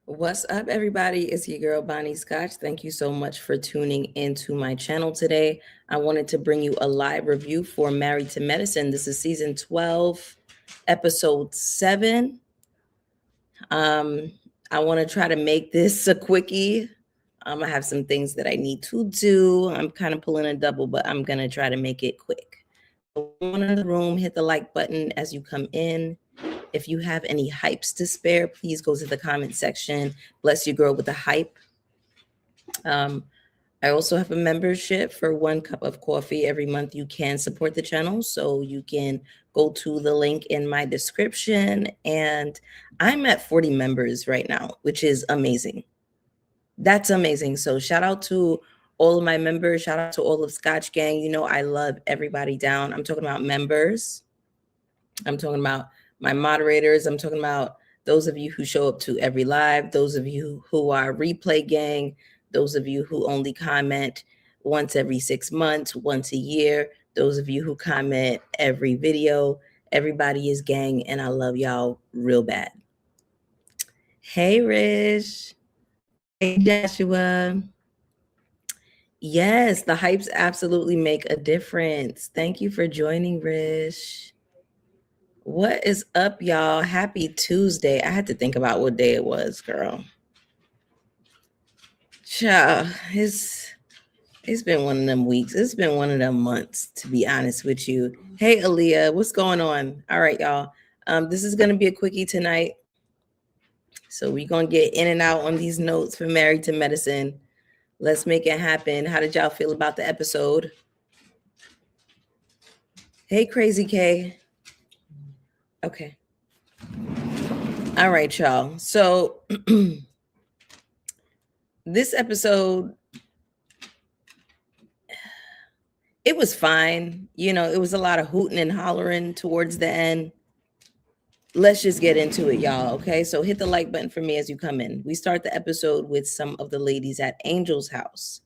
What's up, everybody? It's your girl, Bonnie Scotch. Thank you so much for tuning into my channel today. I wanted to bring you a live review for Married to Medicine. This is season 12, episode 7. I want to try to make this a quickie. I have some things that I need to do. I'm kind of pulling a double, but I'm going to try to make it quick. So go in the room, hit the like button as you come in. If you have any hypes to spare, please go to the comment section. Bless you, girl, with the hype. I also have a membership for 1 cup of coffee every month. You can support the channel, so you can go to the link in my description. And I'm at 40 members right now, which is amazing. That's amazing. So shout out to all of my members. Shout out to all of Scotch Gang. You know, I love everybody down. I'm talking about members. I'm talking about my moderators. I'm talking about those of you who show up to every live, those of you who are replay gang, those of you who only comment once every 6 months, once a year, those of you who comment every video. Everybody is gang, and I love y'all real bad. Hey, Rish. Hey, Joshua. Yes, the hypes absolutely make a difference. Thank you for joining, Rish. What is up, y'all? Happy Tuesday. I had to think about what day it was, girl. Child, it's been one of them weeks. It's been one of them months, to be honest with you. Hey, Aaliyah, what's going on? All right, y'all. This is going to be a quickie tonight. So we're going to get in and out on these notes for Married to Medicine. Let's make it happen. How did y'all feel about the episode? Hey, Crazy K. Okay. All right, y'all. So this episode, it was fine. You know, it was a lot of hooting and hollering towards the end. Let's just get into it, y'all. Okay. So hit the like button for me as you come in. We start the episode with some of the ladies at Angel's house,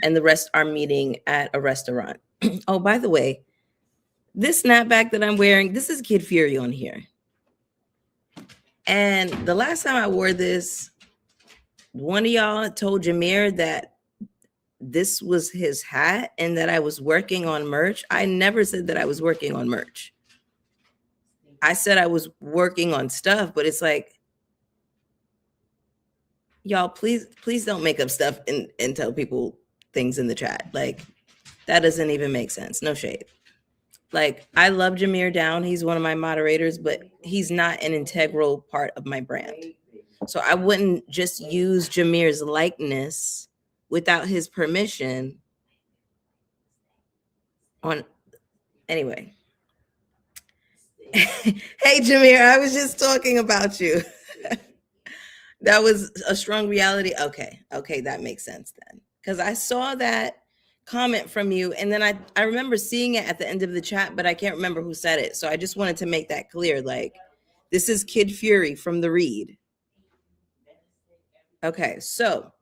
and the rest are meeting at a restaurant. Oh, by the way, this snapback that I'm wearing, this is Kid Fury on here. And the last time I wore this, one of y'all told Jameer that this was his hat and that I was working on merch. I never said that I was working on merch. I said I was working on stuff, but it's like, y'all, please don't make up stuff and tell people things in the chat. Like, that doesn't even make sense. No shade. Like, I love Jameer Down. He's one of my moderators, but he's not an integral part of my brand. So I wouldn't just use Jameer's likeness without his permission on. Anyway. Hey, Jameer, I was just talking about you. That was a strong reality. Okay, that makes sense then. Because I saw that comment from you, and then I remember seeing it at the end of the chat, but I can't remember who said it. So I just wanted to make that clear. Like, this is Kid Fury from the read. Okay, so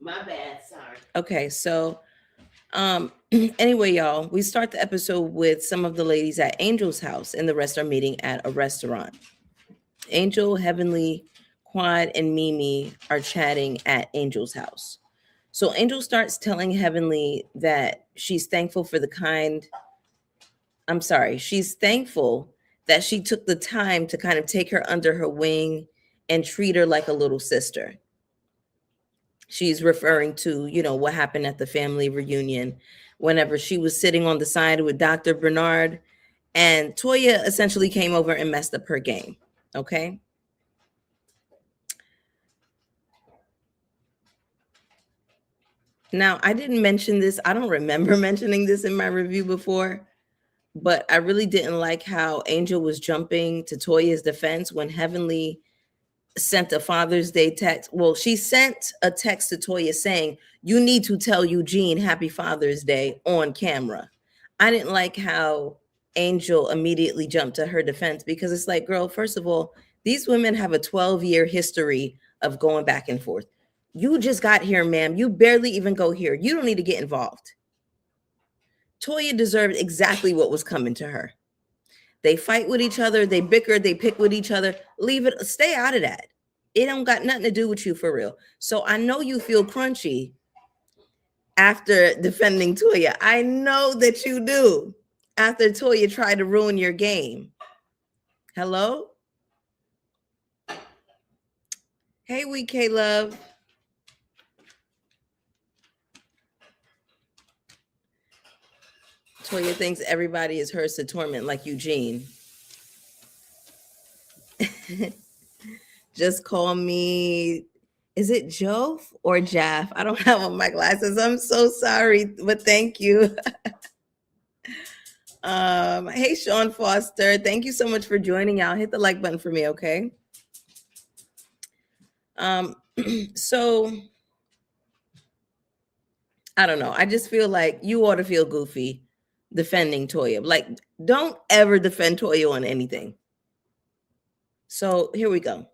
my bad, sorry. Okay, so anyway, y'all, we start the episode with some of the ladies at Angel's house, and the rest are meeting at a restaurant. Angel, Heavenly, Quad, and Mimi are chatting at Angel's house. So Angel starts telling Heavenly that she's thankful for she's thankful that she took the time to kind of take her under her wing and treat her like a little sister. She's referring to, you know, what happened at the family reunion whenever she was sitting on the side with Dr. Bernard, and Toya essentially came over and messed up her game. Okay. Now, I didn't mention this. I don't remember mentioning this in my review before, but I really didn't like how Angel was jumping to Toya's defense when Heavenly sent a Father's Day text. Well, she sent a text to Toya saying, "You need to tell Eugene Happy Father's Day on camera." I didn't like how Angel immediately jumped to her defense, because it's like, girl, first of all, these women have a 12-year history of going back and forth. You just got here, ma'am. You barely even go here. You don't need to get involved. Toya deserved exactly what was coming to her. They fight with each other, they bicker, they pick with each other. Leave it, stay out of that. It don't got nothing to do with you for real. So I know you feel crunchy after defending Toya. I know that you do. After Toya tried to ruin your game. Hello? Hey, WK Love. Toya thinks everybody is hers to torment like Eugene. Just call me, is it Joe or Jaff? I don't have on my glasses. I'm so sorry, but thank you. Hey, Sean Foster. Thank you so much for joining out. Hit the like button for me, okay? So I don't know. I just feel like you ought to feel goofy defending Toya. Like, don't ever defend Toya on anything. So here we go.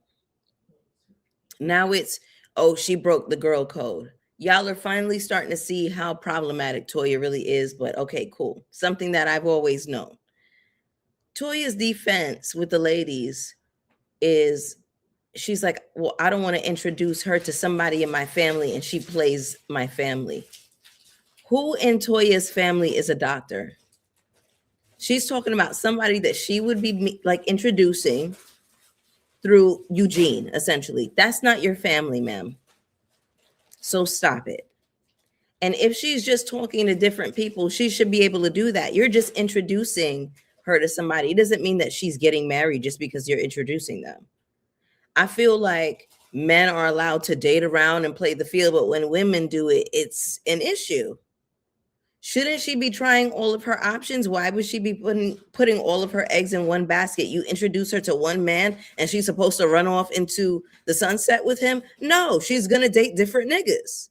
Now it's, oh, she broke the girl code. Y'all are finally starting to see how problematic Toya really is, but okay, cool. Something that I've always known. Toya's defense with the ladies is she's like, well, I don't want to introduce her to somebody in my family, and she plays my family. Who in Toya's family is a doctor? She's talking about somebody that she would be like introducing through Eugene, essentially. That's not your family, ma'am. So stop it. And if she's just talking to different people, she should be able to do that. You're just introducing her to somebody. It doesn't mean that she's getting married just because you're introducing them. I feel like men are allowed to date around and play the field, but when women do it, it's an issue. Shouldn't she be trying all of her options? Why would she be putting all of her eggs in one basket? You introduce her to one man and she's supposed to run off into the sunset with him? No, she's going to date different niggas.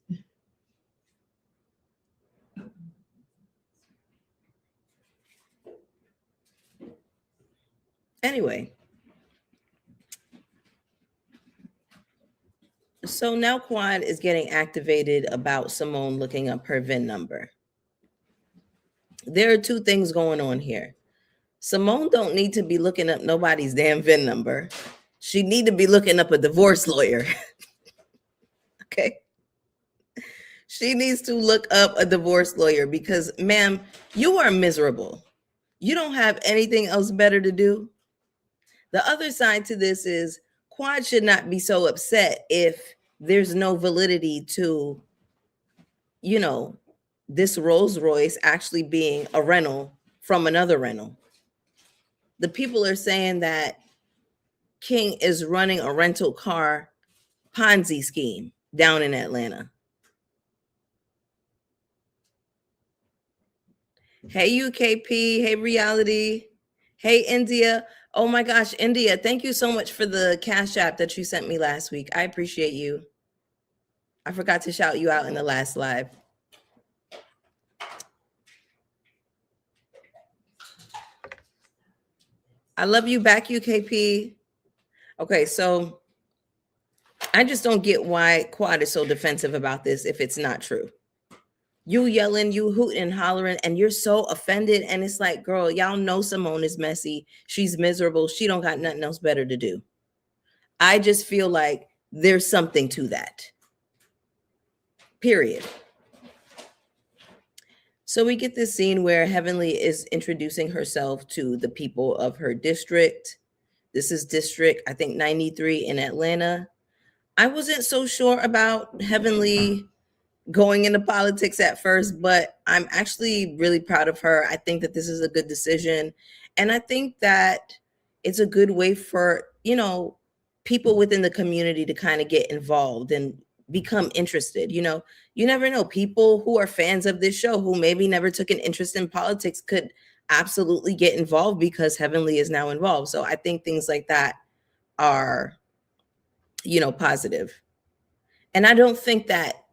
Anyway. So now Quad is getting activated about Simone looking up her VIN number. There are two things going on here. Simone don't need to be looking up nobody's damn VIN number. She need to be looking up a divorce lawyer. Okay. She needs to look up a divorce lawyer because, ma'am, you are miserable. You don't have anything else better to do. The other side to this is Quad should not be so upset if there's no validity to, you know, this Rolls Royce actually being a rental from another rental. The people are saying that King is running a rental car Ponzi scheme down in Atlanta. Hey, UKP. Hey, Reality. Hey, India. Oh my gosh, India, thank you so much for the Cash App that you sent me last week. I appreciate you. I forgot to shout you out in the last live. I love you back, UKP. Okay, so I just don't get why Quad is so defensive about this if it's not true. You yelling, you hooting and hollering, and you're so offended. And it's like, girl, y'all know Simone is messy. She's miserable. She don't got nothing else better to do. I just feel like there's something to that. Period. So we get this scene where Heavenly is introducing herself to the people of her district. This is district, I think, 93 in Atlanta. I wasn't so sure about Heavenly going into politics at first, but I'm actually really proud of her. I think that this is a good decision. And I think that it's a good way for, you know, people within the community to kind of get involved and become interested. You know, you never know. People who are fans of this show who maybe never took an interest in politics could absolutely get involved because Heavenly is now involved. So I think things like that are, you know, positive. And I don't think that,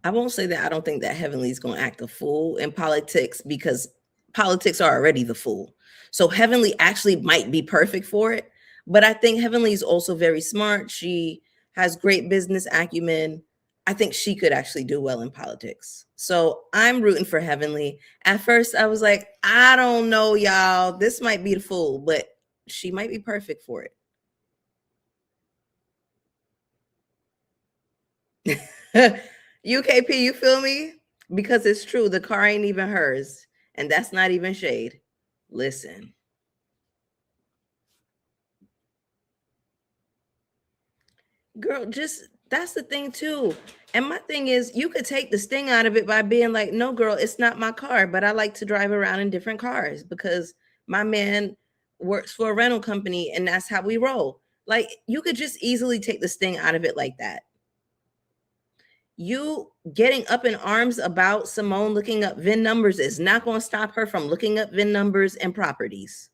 I won't say that I don't think that Heavenly is going to act a fool in politics because politics are already the fool. So Heavenly actually might be perfect for it. But I think Heavenly is also very smart. She has great business acumen. I think she could actually do well in politics. So I'm rooting for Heavenly. At first, I was like, I don't know, y'all. This might be the fool, but she might be perfect for it. UKP, you feel me? Because it's true. The car ain't even hers. And that's not even shade. Listen. Girl, just that's the thing too. And my thing is, you could take the sting out of it by being like, no, girl, it's not my car, but I like to drive around in different cars because my man works for a rental company and that's how we roll. Like, you could just easily take the sting out of it like that. You getting up in arms about Simone looking up VIN numbers is not going to stop her from looking up VIN numbers and properties.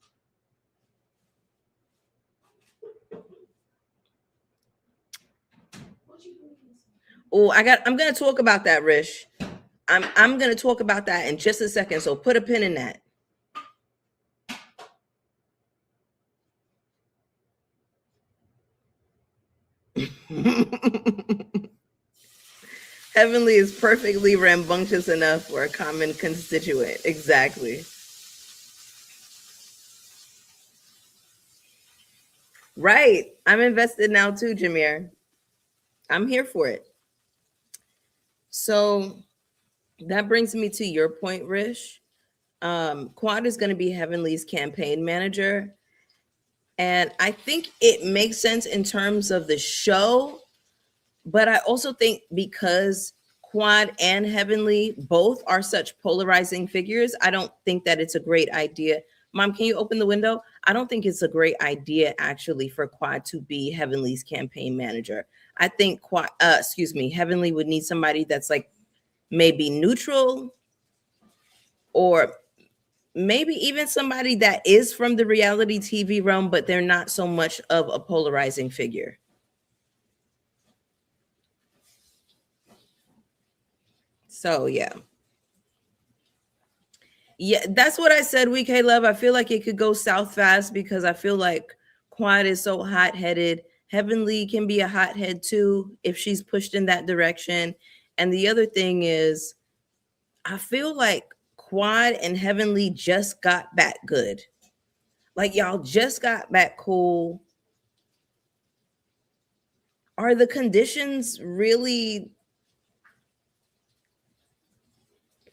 Oh, I'm going to talk about that, Rish. I'm going to talk about that in just a second. So put a pin in that. Heavenly is perfectly rambunctious enough for a common constituent. Exactly. Right. I'm invested now too, Jameer. I'm here for it. So that brings me to your point, Rish. Quad is going to be Heavenly's campaign manager. And I think it makes sense in terms of the show. But I also think because Quad and Heavenly both are such polarizing figures, I don't think that it's a great idea. Mom, can you open the window? I don't think it's a great idea actually for Quad to be Heavenly's campaign manager. I think Heavenly would need somebody that's like maybe neutral, or maybe even somebody that is from the reality TV realm, but they're not so much of a polarizing figure. So yeah. Yeah, that's what I said, WK Love. I feel like it could go south fast because I feel like Quad is so hot-headed. Heavenly can be a hothead too if she's pushed in that direction. And the other thing is, I feel like Quad and Heavenly just got back good. Like, y'all just got back cool. Are the conditions really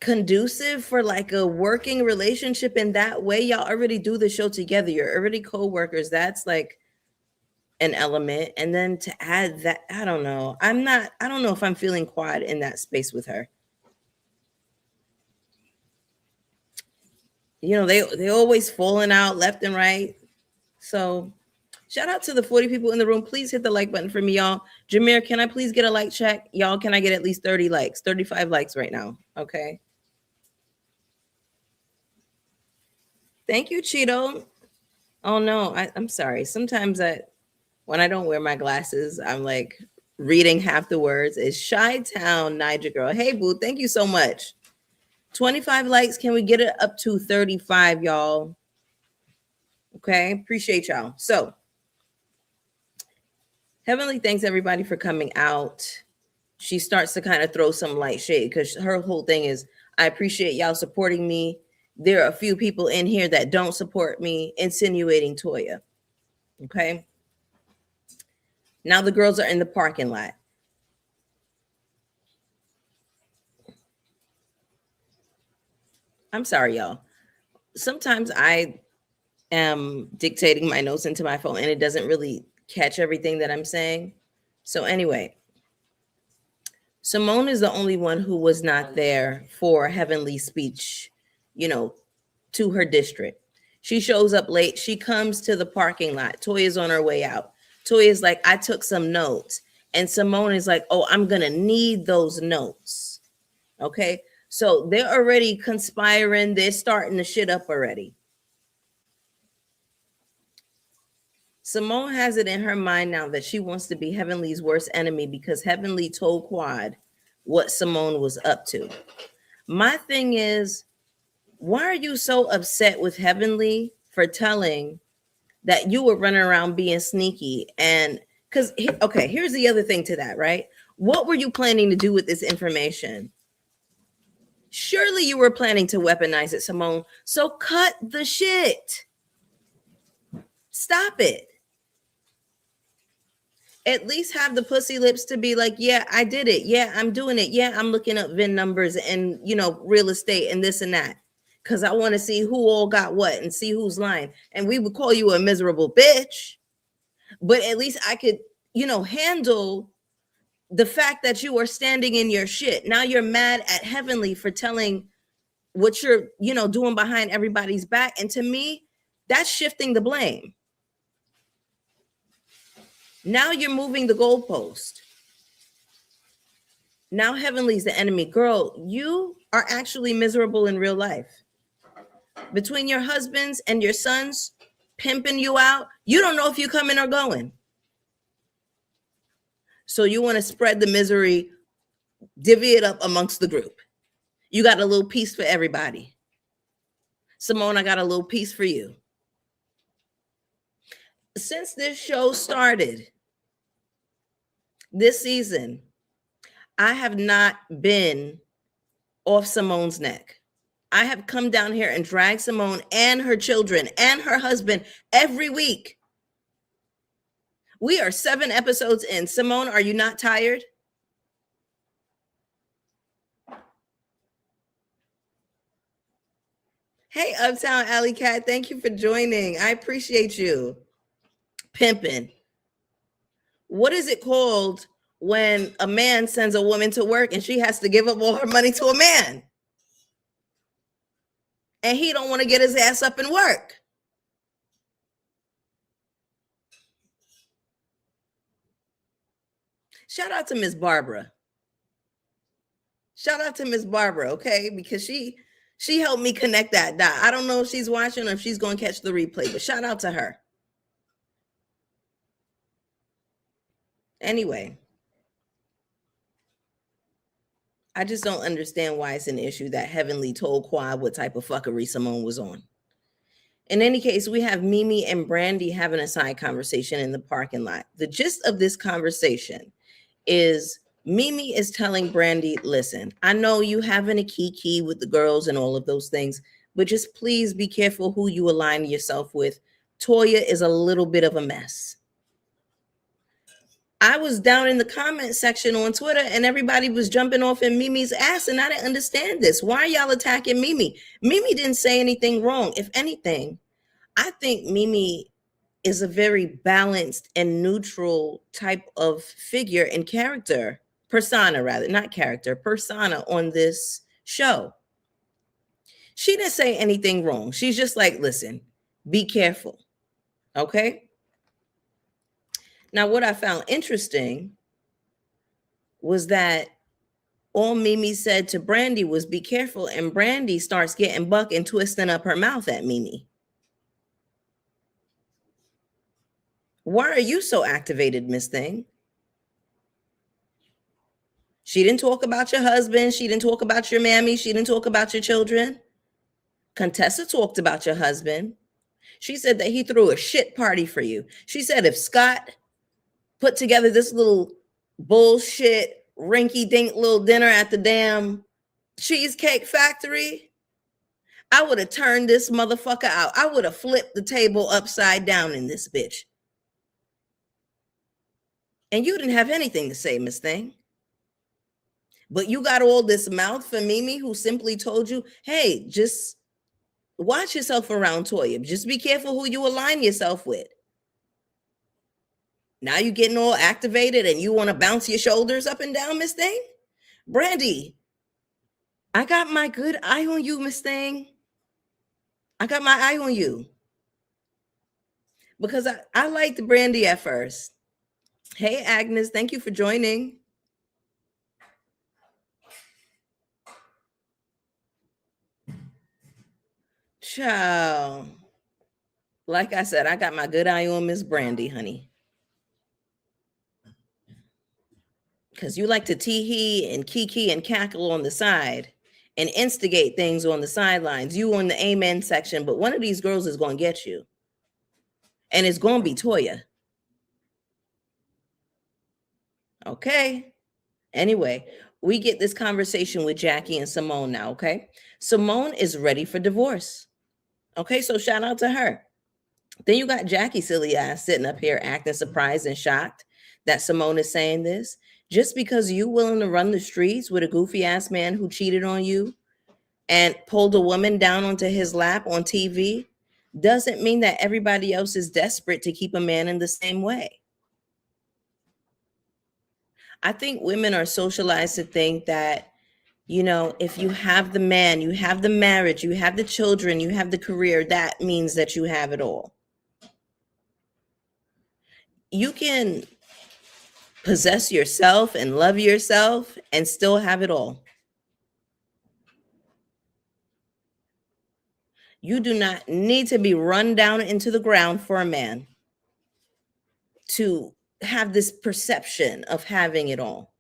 conducive for like a working relationship in that way? Y'all already do the show together. You're already co-workers. That's like an element. And then to add that, I don't know. I don't know if I'm feeling Quad in that space with her. You know, they always falling out left and right. So shout out to the 40 people in the room. Please hit the like button for me, y'all. Jameer, can I please get a like check? Y'all, can I get at least 30 likes? 35 likes right now. Okay. Thank you, Cheeto. Oh no, I'm sorry. Sometimes when I don't wear my glasses, I'm like reading half the words. It's Chi-Town Niger Girl. Hey boo, thank you so much. 25 likes. Can we get it up to 35, y'all? Okay, appreciate y'all. So Heavenly thanks everybody for coming out. She starts to kind of throw some light shade because her whole thing is, I appreciate y'all supporting me. There are a few people in here that don't support me, insinuating Toya. Okay. Now the girls are in the parking lot. I'm sorry, y'all. Sometimes I am dictating my notes into my phone and it doesn't really catch everything that I'm saying. So anyway, Simone is the only one who was not there for Heavenly's speech, you know, to her district. She shows up late. She comes to the parking lot. Toya's on her way out. Toya's like, I took some notes. And Simone is like, oh, I'm going to need those notes. Okay. So they're already conspiring. They're starting the shit up already. Simone has it in her mind now that she wants to be Heavenly's worst enemy because Heavenly told Quad what Simone was up to. My thing is, why are you so upset with Heavenly for telling that you were running around being sneaky? And because, okay, here's the other thing to that, right? What were you planning to do with this information? Surely you were planning to weaponize it, Simone. So cut the shit. Stop it. At least have the pussy lips to be like, yeah, I did it. Yeah, I'm doing it. Yeah, I'm looking up VIN numbers and, real estate and this and that. Because I want to see who all got what and see who's lying. And we would call you a miserable bitch. But at least I could, handle the fact that you are standing in your shit. Now you're mad at Heavenly for telling what you're, doing behind everybody's back. And to me, that's shifting the blame. Now you're moving the goalpost. Now Heavenly's the enemy. Girl, you are actually miserable in real life. Between your husbands and your sons pimping you out, you don't know if you're coming or going. So you want to spread the misery, divvy it up amongst the group. You got a little piece for everybody. Simone, I got a little piece for you. Since this show started, this season, I have not been off Simone's neck. I have come down here and dragged Simone and her children and her husband every week. We are 7 episodes in. Simone, are you not tired? Hey, Uptown Alley Cat, thank you for joining. I appreciate you. Pimping. What is it called when a man sends a woman to work and she has to give up all her money to a man? And he don't want to get his ass up and work. Shout out to Miss Barbara. Shout out to Miss Barbara, okay? Because she helped me connect that dot. I don't know if she's watching or if she's going to catch the replay, but shout out to her. Anyway, I just don't understand why it's an issue that Heavenly told Quad what type of fuckery Simone was on. In any case, we have Mimi and Brandy having a side conversation in the parking lot. The gist of this conversation is Mimi is telling Brandy, listen, I know you having a kiki with the girls and all of those things, but just please be careful who you align yourself with. Toya is a little bit of a mess. I was down in the comment section on Twitter and everybody was jumping off in Mimi's ass, and I didn't understand this. Why are y'all attacking Mimi? Mimi didn't say anything wrong. If anything, I think Mimi is a very balanced and neutral type of figure and character, persona rather, not character, persona on this show. She didn't say anything wrong. She's just like, listen, be careful. Okay? Now, what I found interesting was that all Mimi said to Brandy was be careful, and Brandy starts getting buck and twisting up her mouth at Mimi. Why are you so activated, Miss Thing? She didn't talk about your husband. She didn't talk about your mammy. She didn't talk about your children. Contessa talked about your husband. She said that he threw a shit party for you. She said if Scott put together this little bullshit rinky-dink little dinner at the damn Cheesecake Factory, I would have turned this motherfucker out. I would have flipped the table upside down in this bitch. And you didn't have anything to say, Miss Thing. But you got all this mouth for Mimi, who simply told you, hey, just watch yourself around Toya. Just be careful who you align yourself with. Now you're getting all activated and you want to bounce your shoulders up and down, Miss Thing? Brandy, I got my good eye on you, Miss Thing. I got my eye on you. Because I liked Brandy at first. Hey, Agnes, thank you for joining. Ciao. Like I said, I got my good eye on Miss Brandy, honey. Because you like to tee-hee and kiki and cackle on the side and instigate things on the sidelines. You on the amen section, but one of these girls is going to get you. And it's going to be Toya. Okay. Anyway, we get this conversation with Jackie and Simone now, okay? Simone is ready for divorce. Okay, so shout out to her. Then you got Jackie silly ass sitting up here acting surprised and shocked that Simone is saying this. Just because you willing to run the streets with a goofy ass man who cheated on you and pulled a woman down onto his lap on TV doesn't mean that everybody else is desperate to keep a man in the same way. I think women are socialized to think that, you know, if you have the man, you have the marriage, you have the children, you have the career, that means that you have it all. You can possess yourself and love yourself and still have it all. You do not need to be run down into the ground for a man to have this perception of having it all.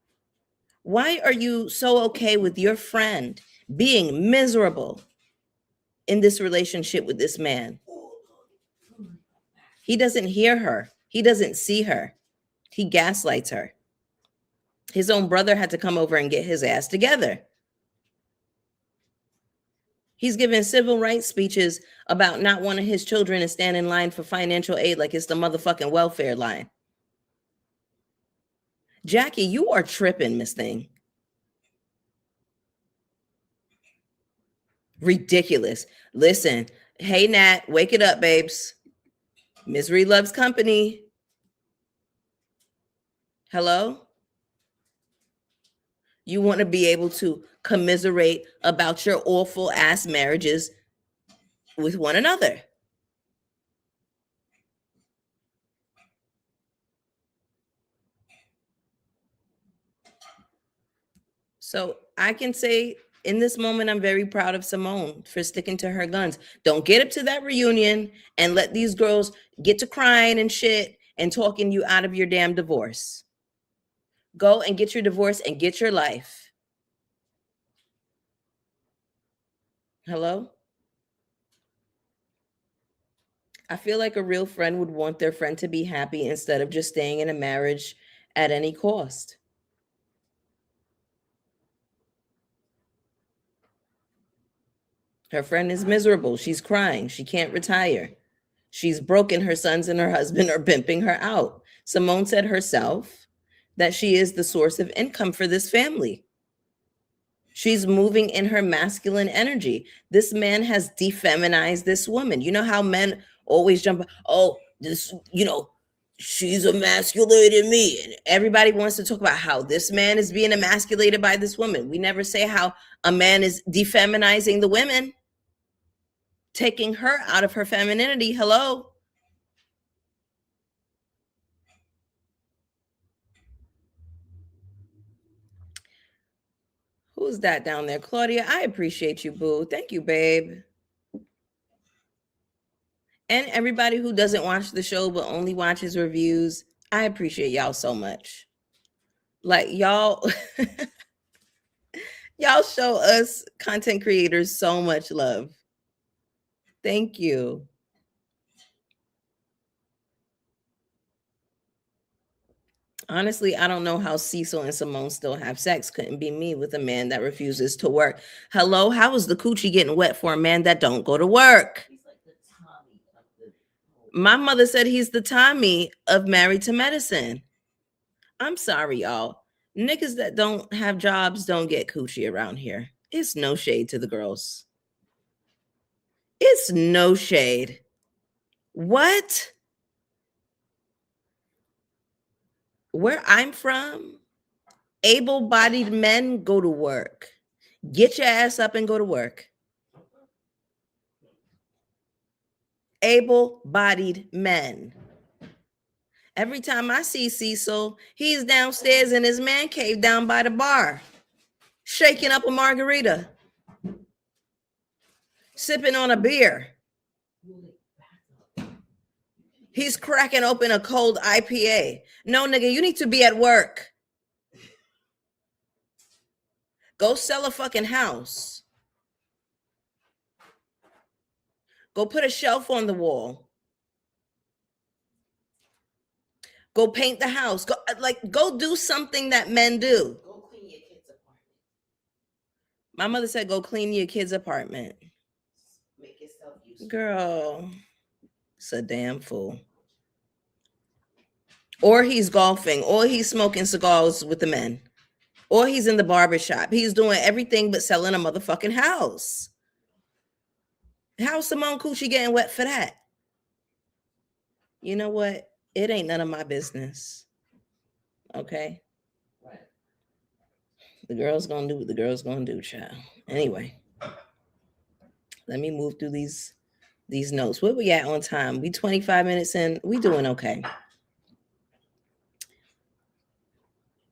Why are you so okay with your friend being miserable in this relationship with this man? He doesn't hear her. He doesn't see her. He gaslights her. His own brother had to come over and get his ass together. He's giving civil rights speeches about not wanting his children to stand in line for financial aid like it's the motherfucking welfare line. Jackie, you are tripping, Miss Thing. Ridiculous. Listen, hey, Nat, wake it up, babes. Misery loves company. Hello? You want to be able to commiserate about your awful ass marriages with one another. So I can say in this moment, I'm very proud of Simone for sticking to her guns. Don't get up to that reunion and let these girls get to crying and shit and talking you out of your damn divorce. Go and get your divorce and get your life. Hello? I feel like a real friend would want their friend to be happy instead of just staying in a marriage at any cost. Her friend is miserable. She's crying. She can't retire. She's broken. Her sons and her husband are pimping her out. Simone said herself that she is the source of income for this family. She's moving in her masculine energy. This man has defeminized this woman. You know how men always jump, oh, this, you know, she's emasculated me. And everybody wants to talk about how this man is being emasculated by this woman. We never say how a man is defeminizing the women, taking her out of her femininity. Hello? Who's that down there? Claudia, I appreciate you, boo. Thank you, babe. And everybody who doesn't watch the show but only watches reviews, I appreciate y'all so much. Like y'all, y'all show us content creators so much love. Thank you. Honestly, I don't know how Cecil and Simone still have sex. Couldn't be me with a man that refuses to work. Hello, how is the coochie getting wet for a man that don't go to work? My mother said he's the Tommy of Married to Medicine. I'm sorry, y'all. Niggas that don't have jobs don't get coochie around here. It's no shade to the girls. It's no shade. What? Where I'm from, able-bodied men go to work. Get your ass up and go to work. Able-bodied men. Every time I see Cecil, he's downstairs in his man cave down by the bar, shaking up a margarita, sipping on a beer. He's cracking open a cold IPA. No, nigga, you need to be at work. Go sell a fucking house. Go put a shelf on the wall. Go paint the house. Go do something that men do. Go clean your kids' apartment. My mother said, go clean your kid's apartment. Make yourself useful. Girl, it's a damn fool. Or he's golfing, or he's smoking cigars with the men, or he's in the barber shop. He's doing everything but selling a motherfucking house. How's Simone Coochie getting wet for that? You know what? It ain't none of my business. Okay? Right. The girl's gonna do what the girl's gonna do, child. Anyway, let me move through these notes. Where we at on time? We 25 minutes in. We doing okay.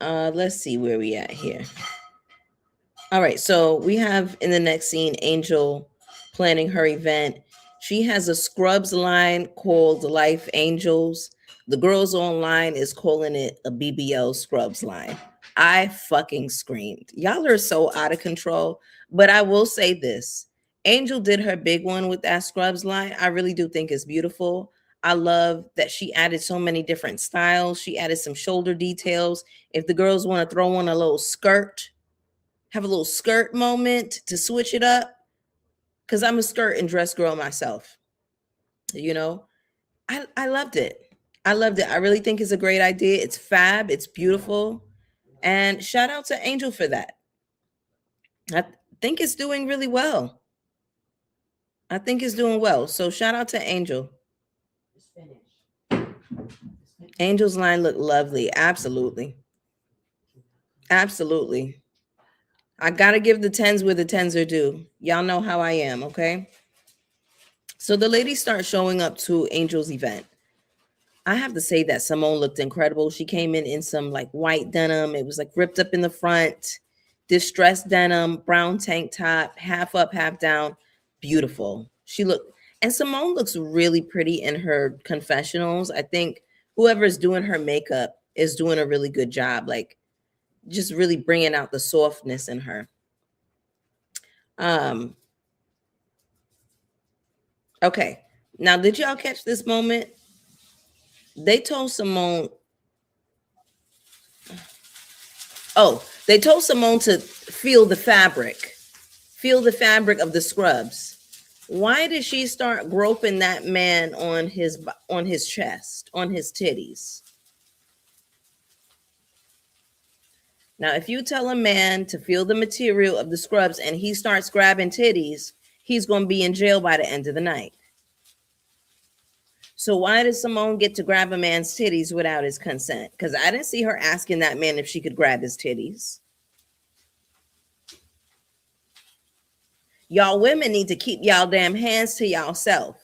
Let's see where we at here. All right, so we have in the next scene Angel planning her event. She has a scrubs line called Life Angels. The girls online is calling it a BBL scrubs line. I fucking screamed. Y'all are so out of control. But I will say this. Angel did her big one with that scrubs line. I really do think it's beautiful. I love that she added so many different styles. She added some shoulder details. If the girls want to throw on a little skirt, have a little skirt moment to switch it up, because I'm a skirt and dress girl myself. You know, I loved it. I loved it. I really think it's a great idea. It's fab. It's beautiful. And shout out to Angel for that. I think it's doing really well. I think it's doing well. So shout out to Angel. It's finished. Angel's line looked lovely. Absolutely. Absolutely. I gotta give the tens where the tens are due. Y'all know how I am, okay? So the ladies start showing up to Angel's event. I have to say that Simone looked incredible. She came in some like white denim. It was like ripped up in the front, distressed denim, brown tank top, half up, half down. Beautiful. She looked, and Simone looks really pretty in her confessionals. I think whoever's doing her makeup is doing a really good job. Like just really bringing out the softness in her. Okay. Now, did y'all catch this moment? They told Simone, they told Simone to feel the fabric of the scrubs. Why did she start groping that man on his chest, on his titties? Now, if you tell a man to feel the material of the scrubs and he starts grabbing titties, he's going to be in jail by the end of the night. So why did Simone get to grab a man's titties without his consent? Because I didn't see her asking that man if she could grab his titties. Y'all women need to keep y'all damn hands to y'allself.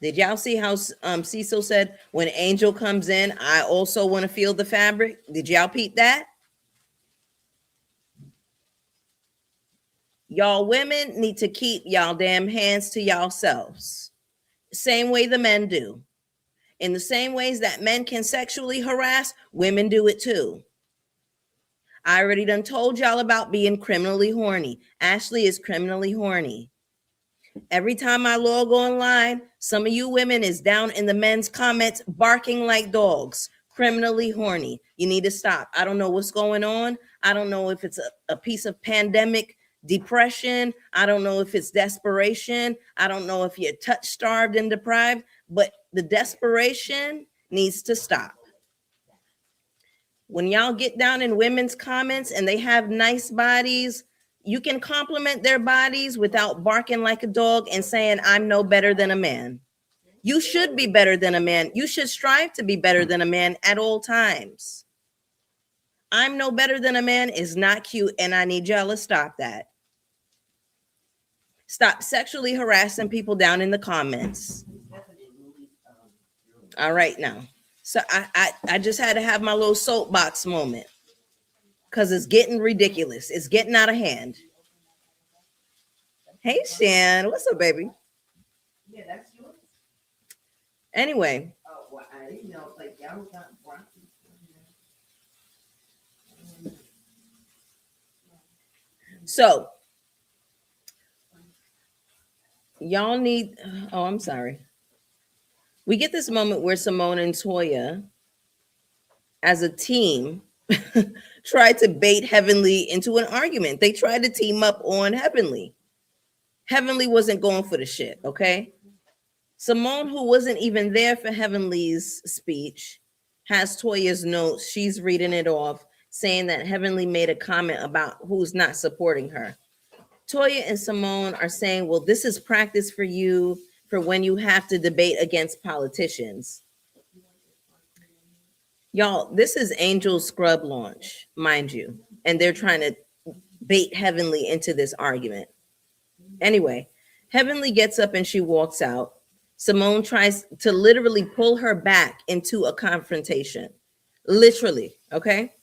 Did y'all see how Cecil said, when Angel comes in, I also want to feel the fabric? Did y'all peep that? Y'all women need to keep y'all damn hands to yourselves. Same way the men do. In the same ways that men can sexually harass, women do it too. I already done told y'all about being criminally horny. Ashley is criminally horny. Every time I log online, some of you women is down in the men's comments barking like dogs, criminally horny. You need to stop. I don't know what's going on. I don't know if it's a piece of pandemic depression. I don't know if it's desperation. I don't know if you're touch starved and deprived, but the desperation needs to stop. When y'all get down in women's comments and they have nice bodies, you can compliment their bodies without barking like a dog and saying, I'm no better than a man. You should be better than a man. You should strive to be better than a man at all times. I'm no better than a man is not cute, and I need y'all to stop that. Stop sexually harassing people down in the comments. All right now. So I just had to have my little soapbox moment because it's getting ridiculous. It's getting out of hand. Hey, Shan. What's up, baby? Yeah, that's yours. Anyway. Oh, well, I didn't know. Like, y'all got broccoli. So, y'all need, oh, I'm sorry. We get this moment where Simone and Toya, as a team, tried to bait Heavenly into an argument. They tried to team up on Heavenly. Heavenly wasn't going for the shit, okay? Simone, who wasn't even there for Heavenly's speech, has Toya's notes. She's reading it off, saying that Heavenly made a comment about who's not supporting her. Toya and Simone are saying, well, this is practice for you for when you have to debate against politicians. Y'all, this is Angel's scrub launch, mind you, and they're trying to bait Heavenly into this argument. Anyway, Heavenly gets up and she walks out. Simone tries to literally pull her back into a confrontation. Literally, okay?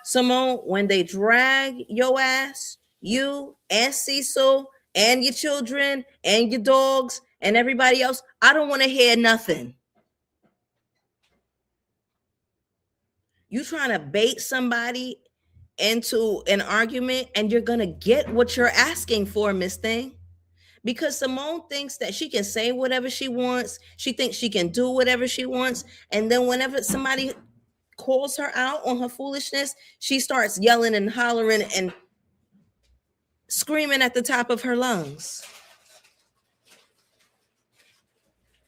Simone, when they drag your ass, you and Cecil and your children and your dogs and everybody else, I don't want to hear nothing. You trying to bait somebody into an argument and you're going to get what you're asking for, Miss Thing. Because Simone thinks that she can say whatever she wants. She thinks she can do whatever she wants. And then whenever somebody calls her out on her foolishness, she starts yelling and hollering and screaming at the top of her lungs.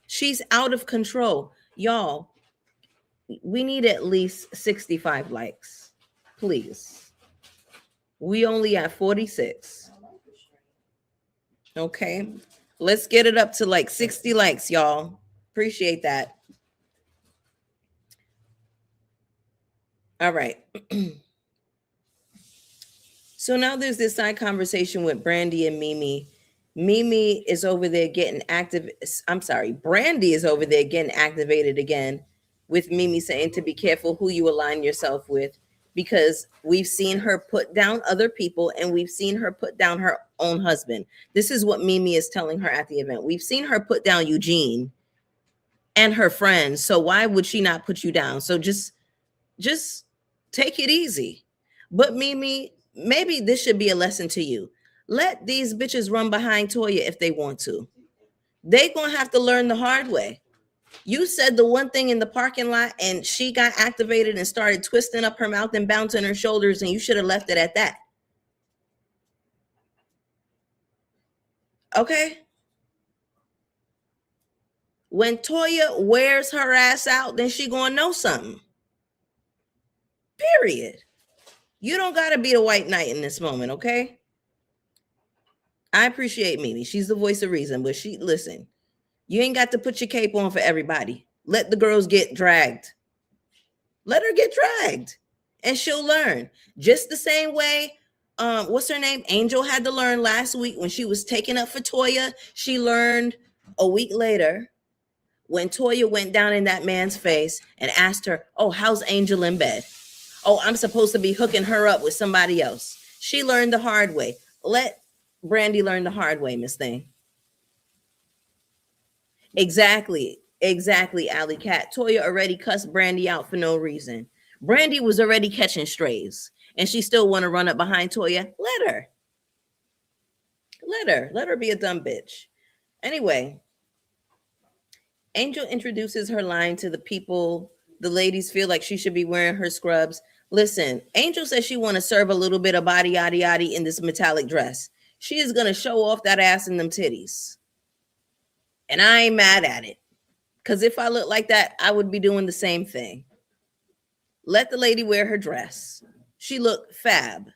She's out of control. Y'all, we need at least 65 likes. Please. We only have 46. Okay. Let's get it up to like 60 likes, y'all. Appreciate that. All right. So now there's this side conversation with Brandy and Mimi. Mimi is over there getting active. I'm sorry, Brandy is over there getting activated again with Mimi saying to be careful who you align yourself with, because we've seen her put down other people and we've seen her put down her own husband. This is what Mimi is telling her at the event. We've seen her put down Eugene and her friends. So why would she not put you down? So just take it easy. But Mimi, maybe this should be a lesson to you. Let these bitches run behind Toya if they want to. They gonna have to learn the hard way. You said the one thing in the parking lot and she got activated and started twisting up her mouth and bouncing her shoulders, and you should have left it at that. Okay? When Toya wears her ass out, then she gonna know something. Period. You don't gotta be the white knight in this moment, okay? I appreciate Mimi. She's the voice of reason, but listen, you ain't got to put your cape on for everybody. Let the girls get dragged. Let her get dragged and she'll learn. Just the same way, what's her name? Angel had to learn last week when she was taking up for Toya. She learned a week later when Toya went down in that man's face and asked her, oh, how's Angel in bed? Oh, I'm supposed to be hooking her up with somebody else. She learned the hard way. Let Brandy learn the hard way, Miss Thing. Exactly, Alley Cat. Toya already cussed Brandy out for no reason. Brandy was already catching strays, and she still want to run up behind Toya. Let her be a dumb bitch. Anyway, Angel introduces her line to the people. The ladies feel like she should be wearing her scrubs. Listen, Angel says she want to serve a little bit of body yaddy yaddy in this metallic dress. She is going to show off that ass and them titties. And I ain't mad at it. Because if I look like that, I would be doing the same thing. Let the lady wear her dress. She looked fab.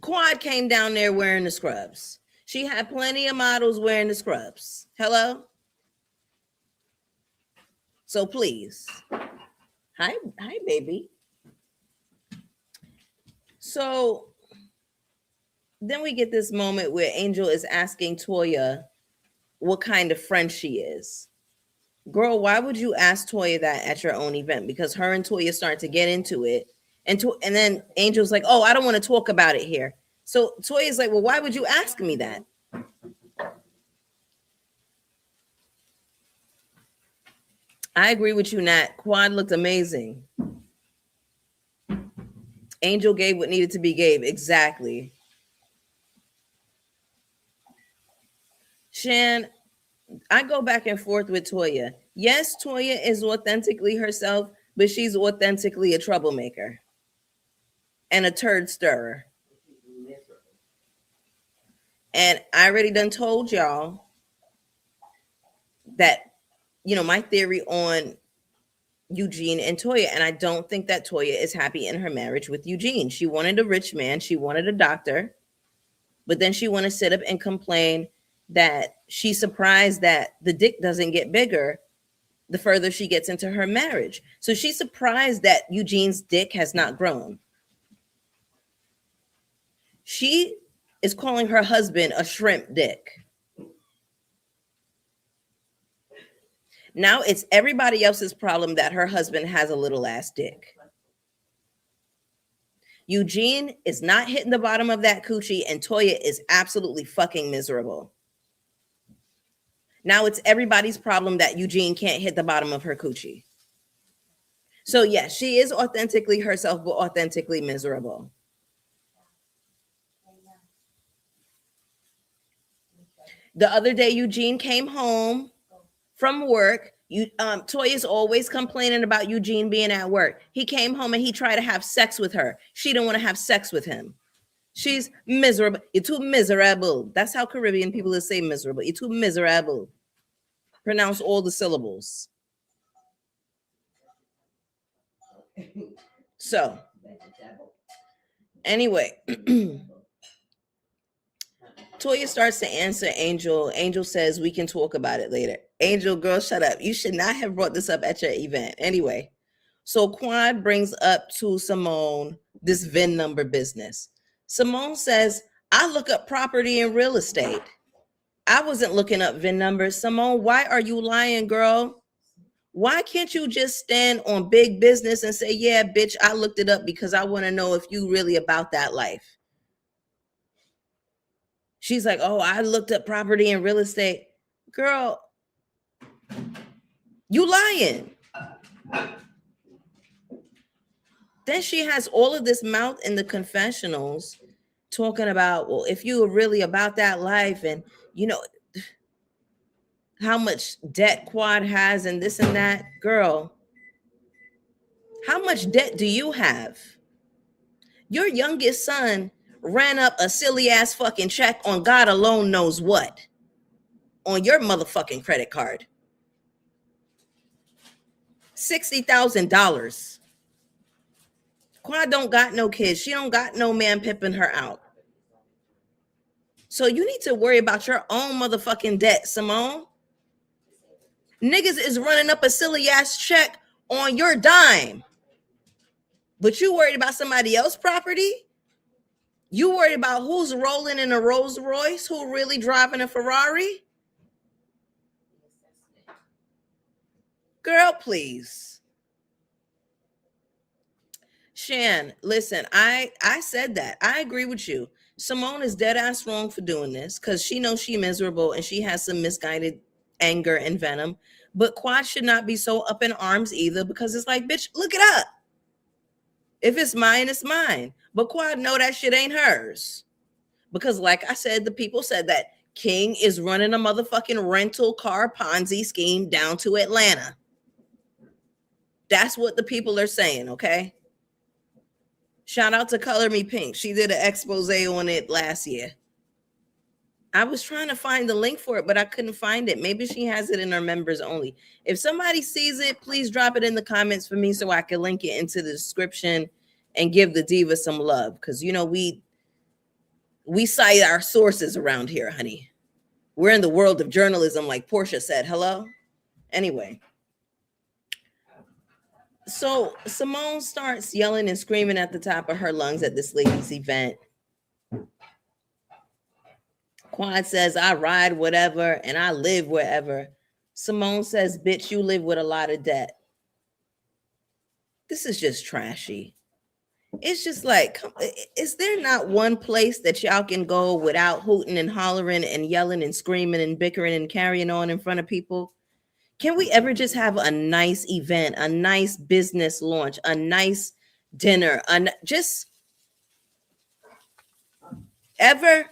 Quad came down there wearing the scrubs. She had plenty of models wearing the scrubs. Hello? So please. Hi, baby. So then we get this moment where Angel is asking Toya what kind of friend she is. Girl, why would you ask Toya that at your own event? Because her and Toya start to get into it. And then Angel's like, oh, I don't want to talk about it here. So Toya's like, well, why would you ask me that? I agree with you, Nat. Quad looked amazing. Angel gave what needed to be gave. Exactly. Shan, I go back and forth with Toya. Yes, Toya is authentically herself, but she's authentically a troublemaker and a turd stirrer. And I already done told y'all that, my theory on Eugene and Toya. And I don't think that Toya is happy in her marriage with Eugene. She wanted a rich man, she wanted a doctor, but then she want to sit up and complain that she's surprised that the dick doesn't get bigger the further she gets into her marriage. So she's surprised that Eugene's dick has not grown. She is calling her husband a shrimp dick. Now it's everybody else's problem that her husband has a little ass dick. Eugene is not hitting the bottom of that coochie, and Toya is absolutely fucking miserable. Now it's everybody's problem that Eugene can't hit the bottom of her coochie. So yes, she is authentically herself, but authentically miserable. The other day, Eugene came home from work. Toya's always complaining about Eugene being at work. He came home and he tried to have sex with her. She didn't want to have sex with him. She's miserable. You're too miserable. That's how Caribbean people say miserable. You're too miserable. Pronounce all the syllables. So, anyway, Toya starts to answer Angel. Angel says, we can talk about it later. Angel, girl, shut up. You should not have brought this up at your event. Anyway, so Quad brings up to Simone this VIN number business. Simone says, I look up property and real estate. I wasn't looking up VIN numbers. Simone, why are you lying, girl? Why can't you just stand on big business and say, yeah, bitch, I looked it up because I want to know if you really about that life. She's like, oh, I looked up property and real estate. Girl, you lying. Then she has all of this mouth in the confessionals talking about, well, if you were really about that life and, how much debt Quad has and this and that. Girl, how much debt do you have? Your youngest son ran up a silly ass fucking check on God alone knows what on your motherfucking credit card. $60,000. Quad don't got no kids. She don't got no man pimping her out. So you need to worry about your own motherfucking debt, Simone. Niggas is running up a silly ass check on your dime. But you worried about somebody else's property? You worried about who's rolling in a Rolls Royce, who really driving a Ferrari? Girl, please. Shan, listen, I said that. I agree with you. Simone is dead ass wrong for doing this because she knows she's miserable and she has some misguided anger and venom. But Quad should not be so up in arms either because it's like, bitch, look it up. If it's mine, it's mine. But Quad know that shit ain't hers. Because like I said, the people said that King is running a motherfucking rental car Ponzi scheme down to Atlanta. That's what the people are saying, okay? Shout out to Color Me Pink. She did an expose on it last year. I was trying to find the link for it, but I couldn't find it. Maybe she has it in her members only. If somebody sees it, please drop it in the comments for me so I can link it into the description and give the diva some love. Because, we cite our sources around here, honey. We're in the world of journalism, like Portia said. Hello? Anyway. So Simone starts yelling and screaming at the top of her lungs at this lady's event. Quad says, I ride whatever and I live wherever. Simone says, bitch, you live with a lot of debt. This is just trashy. It's just like, is there not one place that y'all can go without hooting and hollering and yelling and screaming and bickering and carrying on in front of people? Can we ever just have a nice event, a nice business launch, a nice dinner, just ever?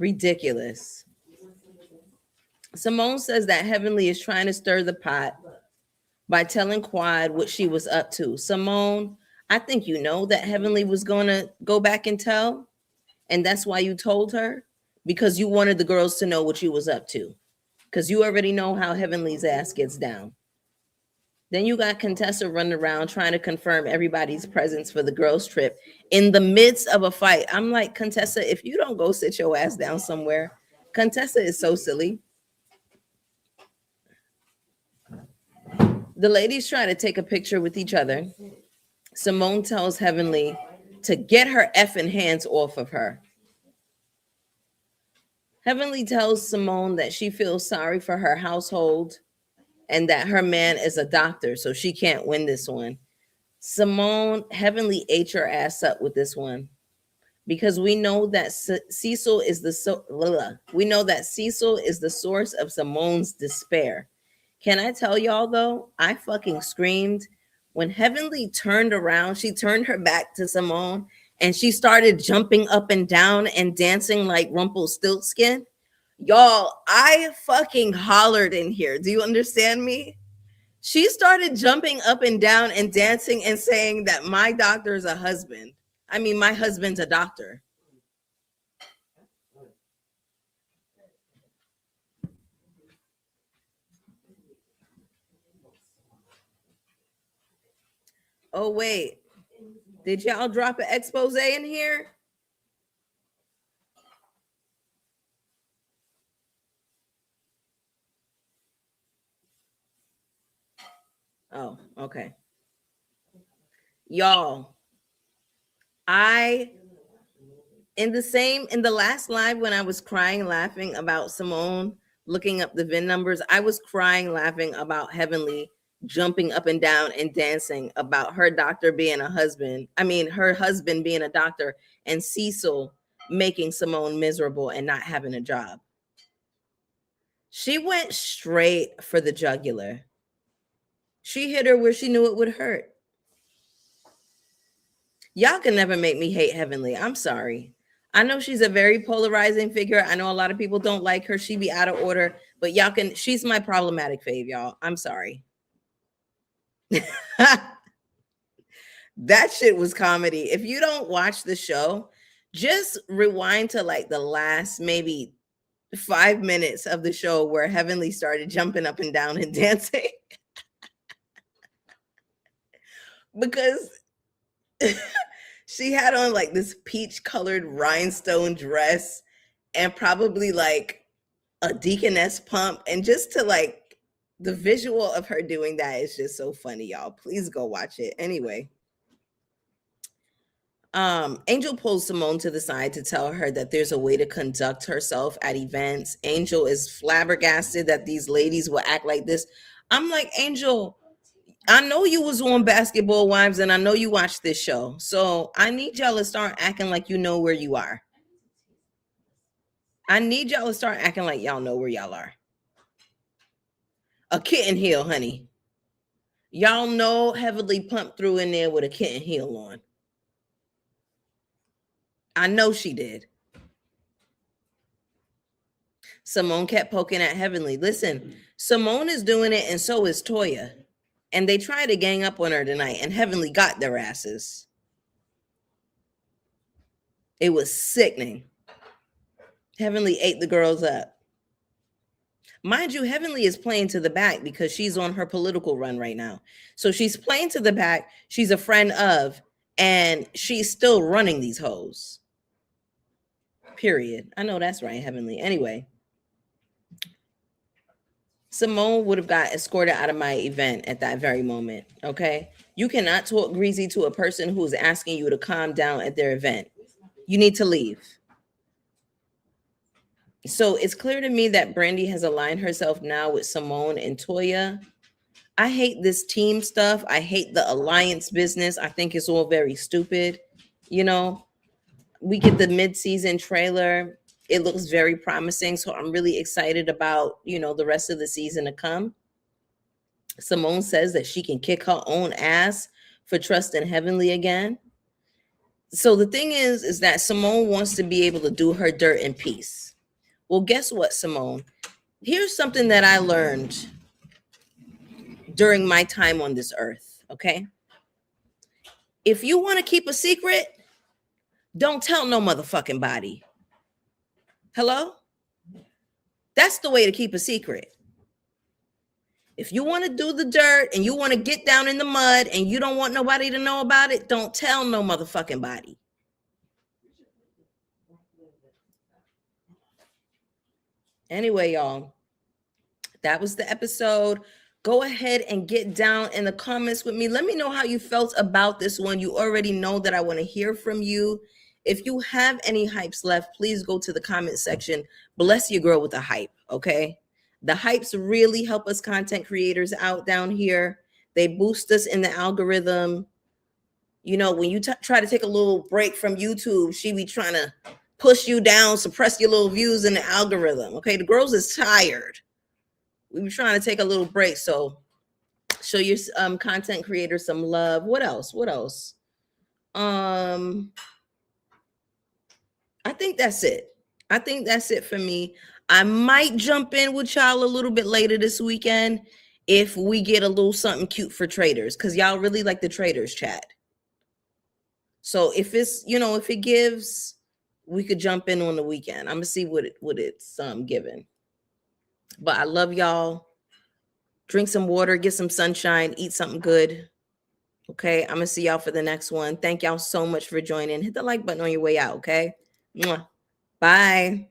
Ridiculous. Simone says that Heavenly is trying to stir the pot by telling Quad what she was up to. Simone, I think you know that Heavenly was going to go back and tell, and that's why you told her, because you wanted the girls to know what you was up to, because you already know how Heavenly's ass gets down. Then you got Contessa running around trying to confirm everybody's presence for the girls' trip in the midst of a fight. I'm like, Contessa, if you don't go sit your ass down somewhere, Contessa is so silly. The ladies try to take a picture with each other. Simone tells Heavenly to get her effing hands off of her. Heavenly tells Simone that she feels sorry for her household and that her man is a doctor, so she can't win this one. Simone, Heavenly ate your ass up with this one, because we know that Cecil is the source of Simone's despair. Can I tell y'all though? I fucking screamed when Heavenly turned around. She turned her back to Simone and she started jumping up and down and dancing like Rumpelstiltskin. Y'all, I fucking hollered in here. Do you understand me? She started jumping up and down and dancing and saying that my doctor is a husband. I mean, my husband's a doctor. Oh, wait. Did y'all drop an expose in here? Oh, okay. Y'all, in the last live when I was crying laughing about Simone looking up the VIN numbers, I was crying laughing about Heavenly jumping up and down and dancing about her doctor being a husband. I mean, her husband being a doctor and Cecil making Simone miserable and not having a job. She went straight for the jugular. She hit her where she knew it would hurt. Y'all can never make me hate Heavenly. I'm sorry. I know she's a very polarizing figure. I know a lot of people don't like her. She be out of order, but she's my problematic fave, y'all. I'm sorry. That shit was comedy. If you don't watch the show, just rewind to like the last maybe 5 minutes of the show where Heavenly started jumping up and down and dancing. Because she had on like this peach colored rhinestone dress and probably like a deaconess pump, and just to like the visual of her doing that is just so funny, y'all. Please go watch it. Anyway, Angel pulls Simone to the side to tell her that there's a way to conduct herself at events. Angel is flabbergasted that these ladies will act like this. I'm like, Angel, I know you was on Basketball Wives and I know you watched this show. So I need y'all to start acting like you know where you are. I need y'all to start acting like y'all know where y'all are. A kitten heel, honey. Y'all know Heavily pumped through in there with a kitten heel on. I know she did. Simone kept poking at Heavenly. Listen, Simone is doing it and so is Toya. And they tried to gang up on her tonight and Heavenly got their asses. It was sickening. Heavenly ate the girls up. Mind you, Heavenly is playing to the back because she's on her political run right now. So she's playing to the back. She's a friend of, and she's still running these hoes. Period. I know that's right, Heavenly. Anyway, Simone would have got escorted out of my event at that very moment. Okay. You cannot talk greasy to a person who's asking you to calm down at their event. You need to leave. So it's clear to me that Brandy has aligned herself now with Simone and Toya. I hate this team stuff. I hate the alliance business. I think it's all very stupid. You know, we get the mid-season trailer. It looks very promising. So I'm really excited about, the rest of the season to come. Simone says that she can kick her own ass for trusting Heavenly again. So the thing is that Simone wants to be able to do her dirt in peace. Well, guess what, Simone? Here's something that I learned during my time on this earth, okay? If you want to keep a secret, don't tell no motherfucking body. Hello? That's the way to keep a secret. If you want to do the dirt and you want to get down in the mud and you don't want nobody to know about it, don't tell no motherfucking body. Anyway, y'all, that was the episode. Go ahead and get down in the comments with me. Let me know how you felt about this one. You already know that I want to hear from you. If you have any hypes left, please go to the comment section. Bless your girl with a hype, okay? The hypes really help us content creators out down here. They boost us in the algorithm. You know, when you try to take a little break from YouTube, she be trying to push you down, suppress your little views in the algorithm. Okay, the girls is tired. We were trying to take a little break, so show your content creators some love. What else? I think that's it. I think that's it for me. I might jump in with y'all a little bit later this weekend if we get a little something cute for traders, because y'all really like the traders chat. So if it's, you know, if it gives, we could jump in on the weekend. I'm gonna see what it's giving. But I love y'all. Drink some water, get some sunshine, eat something good. Okay, I'm gonna see y'all for the next one. Thank y'all so much for joining. Hit the like button on your way out. Okay, Mwah. Bye.